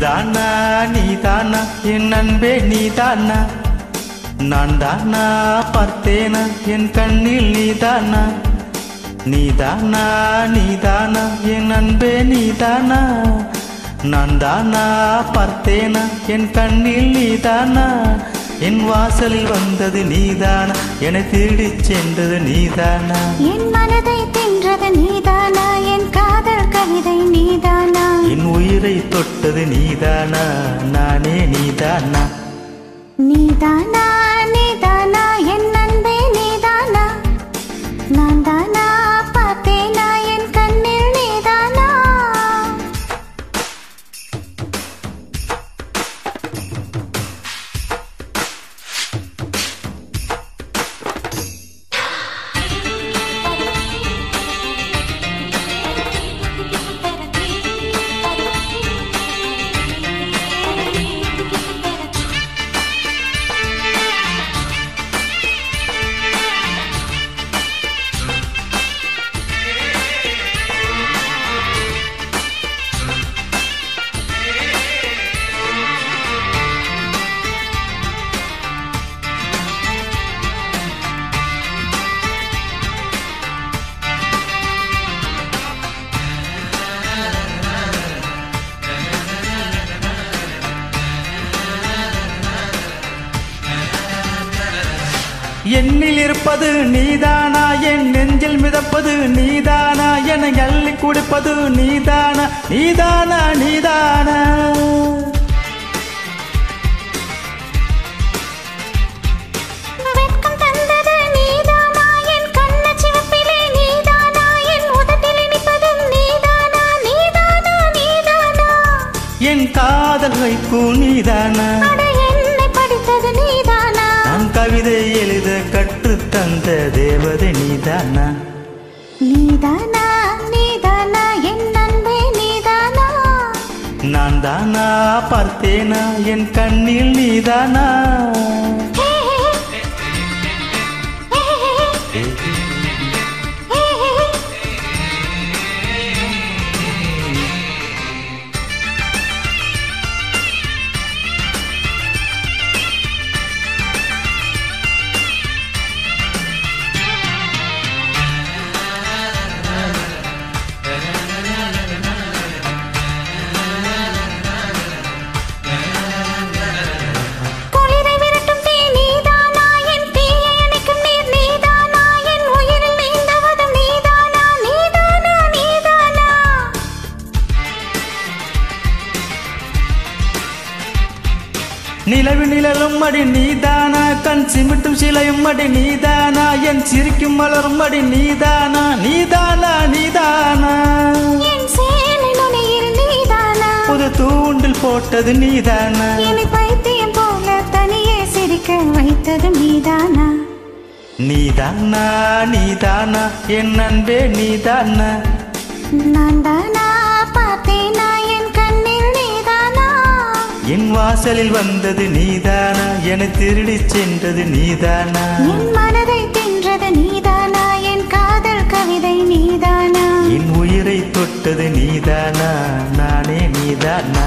நீதானா நீதானா என் அன்பே நீதானா நான் தானா பார்த்தேனா என் கண்ணில் நீதானா நீதானா நீதானா என் அன்பே நீதானா நான் தானா பார்த்தேனா என் கண்ணில் நீதானா என் வாசலில் வந்தது நீதானா என்னை திருடிச் சென்றது நீதானா என் மனதை தின்றது நீதானா என் காதல் கவிதை நீதானா என் உயிரை தொட்டது நீதானா நானே நீதானா நீதானா நீதானா என் அன்பே நீதானா நான் தானா பார்த்தேனா என் கண்ணில் நீதானா என்னில் இருப்பது நீதானா என் நெஞ்சில் மிதப்பது நீதானா என்னை அள்ளி குடிப்பது நீதானா நீதானா நீதானா வெட்கம் தந்தது நீதானா என் கண்ணச்சிவப்பிலே நீதானா என் உதட்டில் இனிப்பது நீதானா நீதானா நீதானா என் காதல் வைப்பு நீதானா அட என்னை படித்தது நீதானா நான் கவிதை எழுத கற்றுத் தந்த தேவதை நீதானா நீதானா நீதானா என் அன்பே நீதானா நான் தானா பார்த்தேனா என் கண்ணில் நீதானா ஹே ஹே ஹே ஹே குளிரை விரட்டும் தீ நீதானா என் தீயை அணைக்கும் நீர் நீதானா என் உயிரில் நீந்தவது நீதானா நீதானா நீதானா நிலவு நிழலும் அடி நீதானா கண் சிமிட்டும் சிலையும் அடி நீதானா என் சிரிக்கும் மலரும் அடி நீதானா நீதானா நீதானா என் சேலை நுனியில் நீதானா புது தூண்டில் போட்டது நீதானா என்னை பைத்தியம் போல தனியே சிரிக்க வைத்தது நீதானா நீதானா நீதானா என் அன்பே நீதானா நான் தானா பார்த்தேனா என் கண்ணில் நீதானா என் வாசலில் வந்தது நீதானா என்னை திருடிச் சென்றது நீதானா என் மனதை தின்றது நீதானா என் காதல் கவிதை நீதானா என் உயிரை தொட்டது நீதானா நானே நீதானா